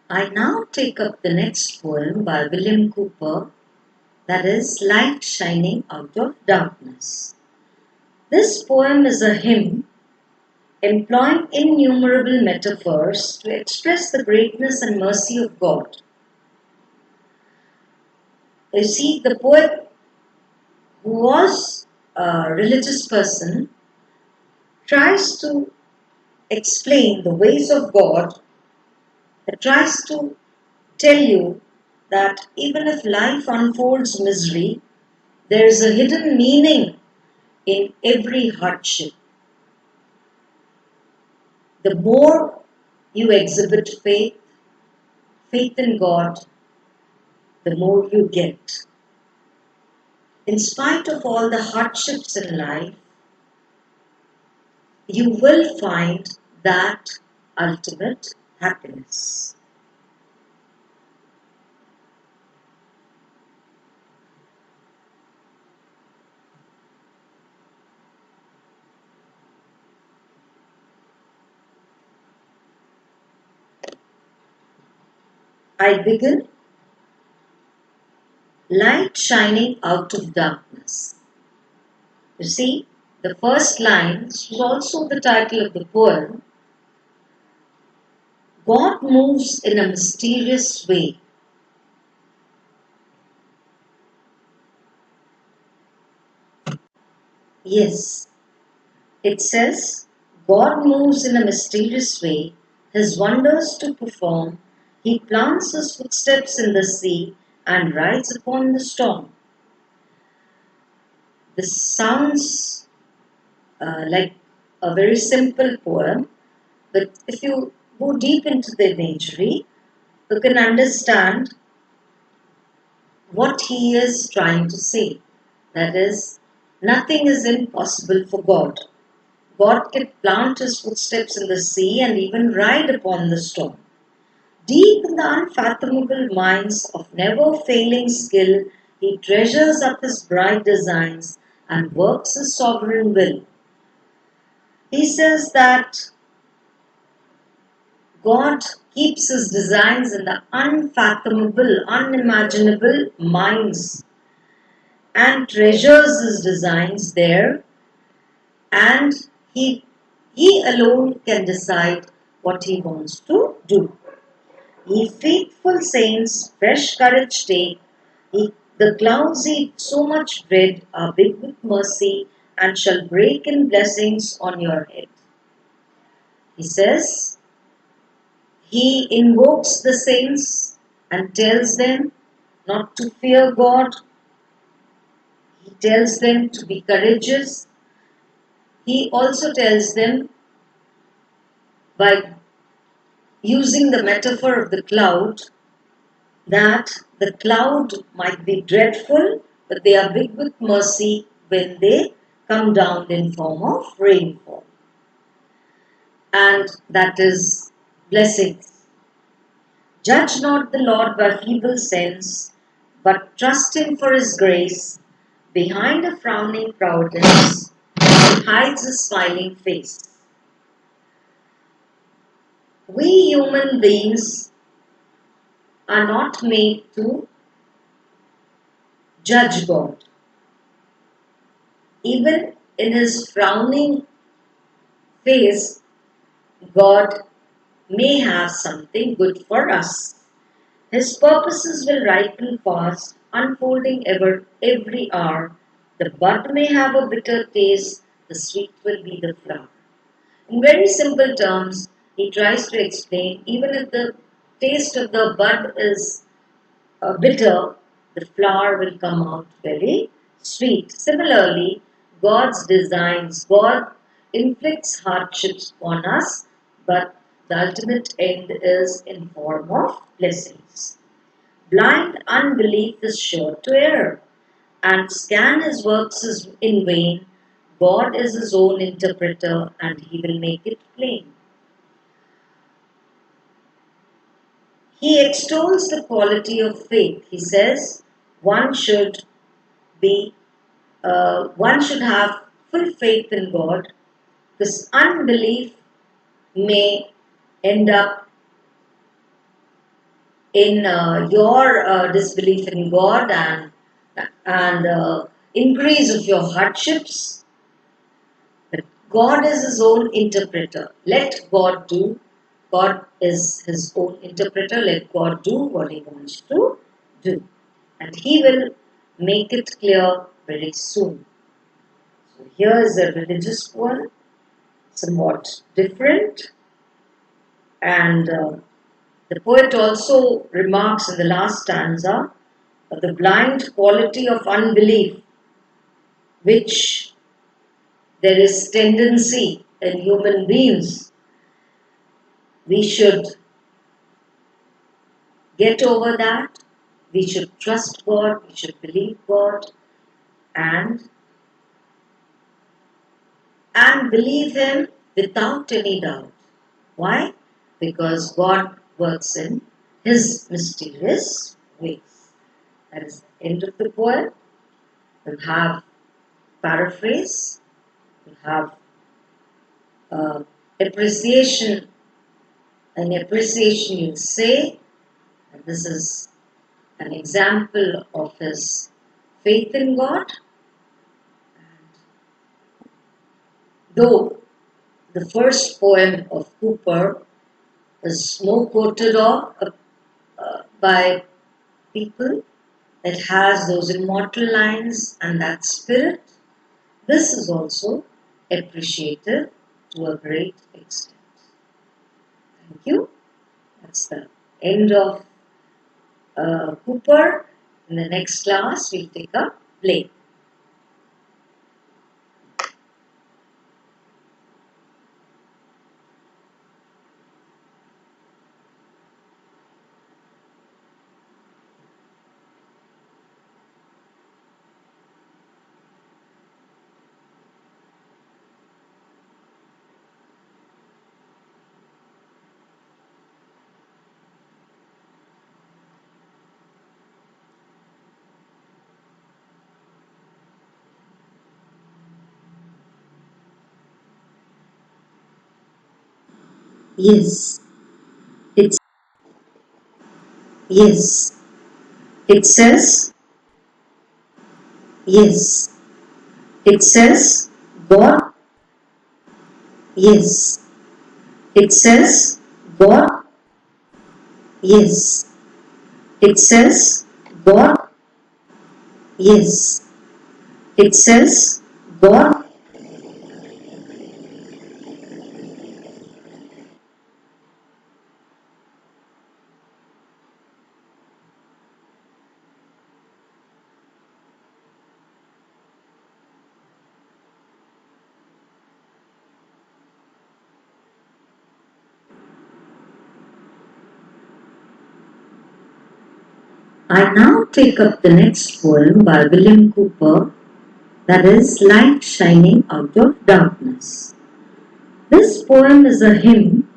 I now take up the next poem by William Cooper, that is Light Shining Out of Darkness. This poem is a hymn employing innumerable metaphors to express the greatness and mercy of God. You see, the poet, who was a religious person, tries to explain the ways of God. It tries to tell you that even if life unfolds misery, there is a hidden meaning in every hardship. The more you exhibit faith in God, the more you get. In spite of all the hardships in life, you will find that ultimate happiness. I begin, light shining out of darkness. You see, the first line, this was also the title of the poem. God moves in a mysterious way. Yes, it says, God moves in a mysterious way, his wonders to perform. He plants his footsteps in the sea and rides upon the storm. This sounds like a very simple poem, but if you go deep into the imagery, you can understand what he is trying to say. That is, nothing is impossible for God. God can plant his footsteps in the sea and even ride upon the storm. Deep in the unfathomable minds of never failing skill, he treasures up his bright designs and works his sovereign will. He says that God keeps his designs in the unfathomable, unimaginable minds and treasures his designs there, and he alone can decide what he wants to do. Ye faithful saints, fresh courage take. The clouds ye so much dread are big with mercy and shall break in blessings on your head. He says, he invokes the saints and tells them not to fear God. He tells them to be courageous. He also tells them by using the metaphor of the cloud that the cloud might be dreadful, but they are big with mercy when they come down in form of rainfall. And that is blessings. Judge not the Lord by feeble sense, but trust him for his grace. Behind a frowning proudness, he hides a smiling face. We human beings are not made to judge God. Even in his frowning face, God may have something good for us. His purposes will ripen fast, unfolding every hour. The bud may have a bitter taste, the sweet will be the flower. In very simple terms, he tries to explain even if the taste of the bud is bitter, the flower will come out very sweet. Similarly, God's designs, God inflicts hardships on us, but the ultimate end is in form of blessings. Blind unbelief is sure to err, and scan his works is in vain. God is his own interpreter, and he will make it plain. He extols the quality of faith. He says one should be one should have full faith in God. This unbelief may end up in your disbelief in God and increase of your hardships. But God is His own interpreter. Let God do. God is His own interpreter. Let God do what He wants to do. And He will make it clear very soon. So here is a religious poem, somewhat different. And the poet also remarks in the last stanza of the blind quality of unbelief, which there is tendency in human beings. We should get over that. We should trust God. We should believe God, and and believe Him without any doubt. Why? Because God works in His mysterious ways. That is the end of the poem. We'll have paraphrase. We'll have uh, appreciation. An appreciation, you say, and this is an example of his faith in God. Though the first poem of Cooper is more quoted by people, it has those immortal lines and that spirit. This is also appreciated to a great extent. Thank you. That's the end of Cooper. In the next class, we'll take up play. Yes, it's yes. It says yes. It says God. Yes. It says God. Yes. It says God. Yes. It says God. I now take up the next poem by William Cooper, that is Light Shining Out of Darkness. This poem is a hymn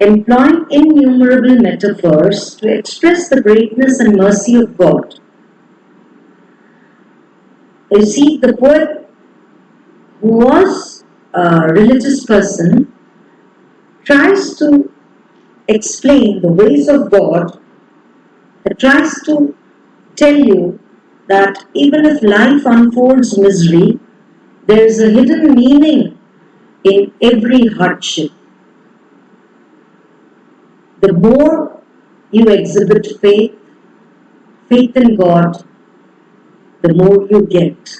employing innumerable metaphors to express the greatness and mercy of God. You see, the poet, who was a religious person, tries to explain the ways of God. It tries to tell you that even if life unfolds misery, there is a hidden meaning in every hardship. The more you exhibit faith in God, the more you get.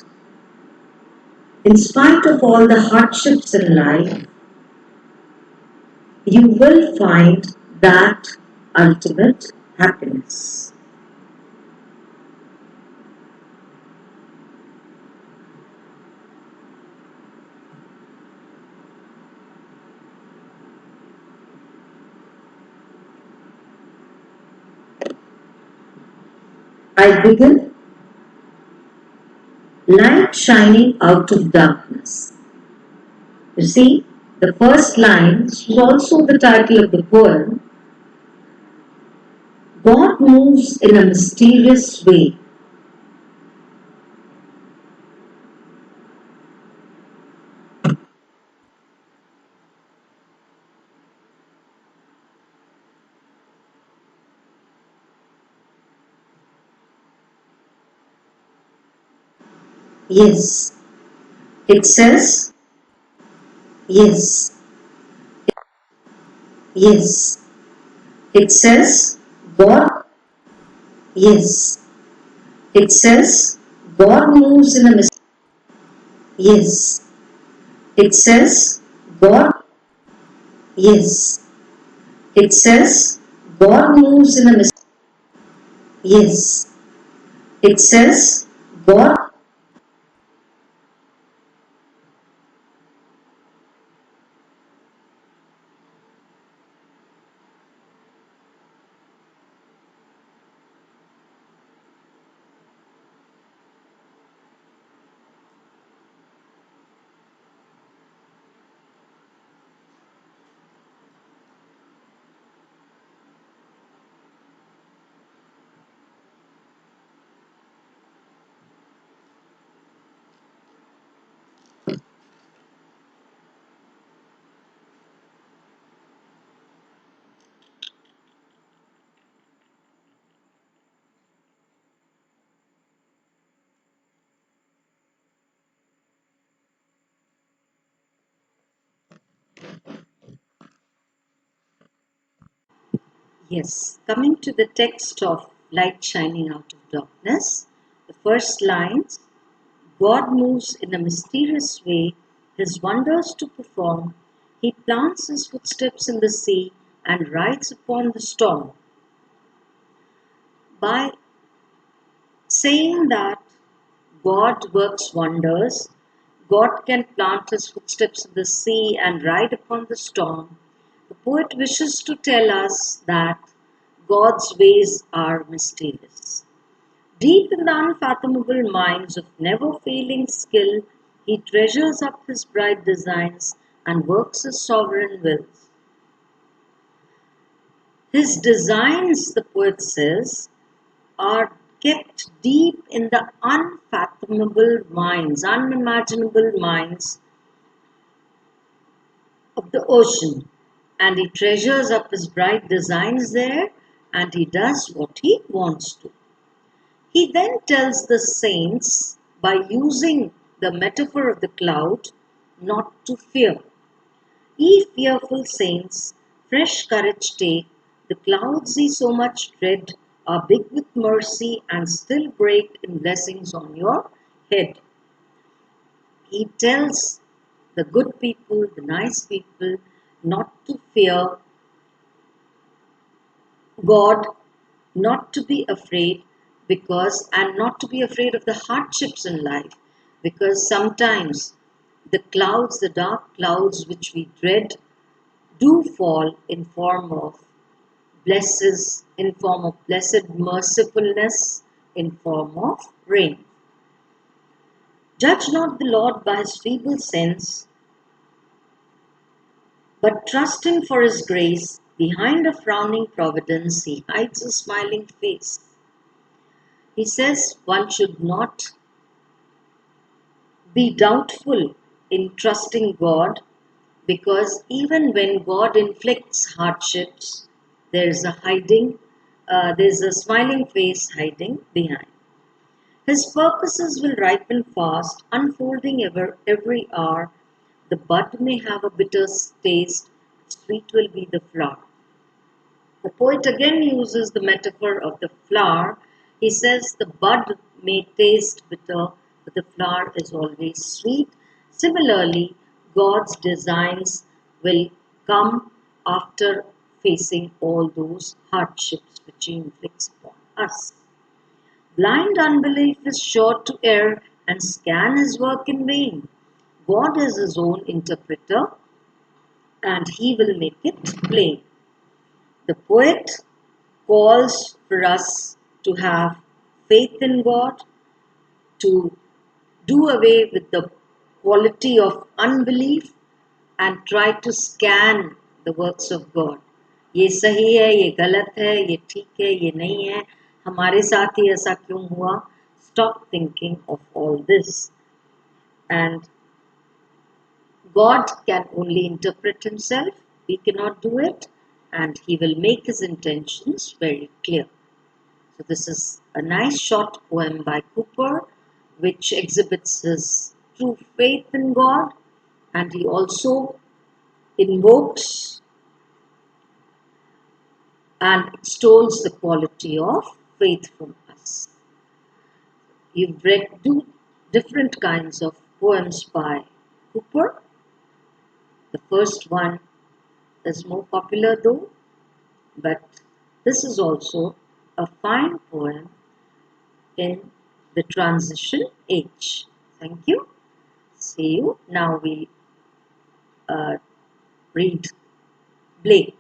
In spite of all the hardships in life, you will find that ultimate happiness. I begin light shining out of darkness. You see, the first line, which is also the title of the poem, God moves in a mysterious way. Yes. It says, yes. Yes. It says, God. Yes. It says, God moves in a mysterious. Yes. It says, God. Yes. It says, God moves in a mysterious. Yes. It says, God. Yes, coming to the text of light shining out of darkness, the first lines, God moves in a mysterious way, his wonders to perform. He plants his footsteps in the sea and rides upon the storm. By saying that God works wonders, God can plant his footsteps in the sea and ride upon the storm. The poet wishes to tell us that God's ways are mysterious. Deep in the unfathomable minds of never failing skill, he treasures up his bright designs and works his sovereign wills. His designs, the poet says, are kept deep in the unfathomable minds, unimaginable minds of the ocean. And he treasures up his bright designs there and he does what he wants to. He then tells the saints, by using the metaphor of the cloud, not to fear. Ye fearful saints, fresh courage take. The clouds ye so much dread are big with mercy and still break in blessings on your head. He tells the good people, the nice people, not to fear God, not to be afraid because, and not to be afraid of the hardships in life, because sometimes the clouds, the dark clouds which we dread, do fall in form of blesses, in form of blessed mercifulness, in form of rain. Judge not the Lord by his feeble sense, but trust him for his grace. Behind a frowning providence, he hides a smiling face. He says one should not be doubtful in trusting God because even when God inflicts hardships, there's a smiling face hiding behind. His purposes will ripen fast, unfolding every hour. The bud may have a bitter taste, sweet will be the flower. The poet again uses the metaphor of the flower. He says the bud may taste bitter, but the flower is always sweet. Similarly, God's designs will come after facing all those hardships which He inflicts upon us. Blind unbelief is sure to err and scan His work in vain. God is His own interpreter and He will make it plain. The poet calls for us to have faith in God, to do away with the quality of unbelief and try to scan the works of God. ये सही है, ये गलत है, ये ठीक है, ये नहीं है, हमारे साथ ही ऐसा क्यों हुआ? Stop thinking of all this. And God can only interpret Himself, we cannot do it, and He will make His intentions very clear. So this is a nice short poem by Cooper which exhibits his true faith in God, and he also invokes and extols the quality of faithfulness. You've read two different kinds of poems by Cooper. The first one is more popular though, but this is also a fine poem in the transition age. Thank you. See you. Now we uh, read Blake.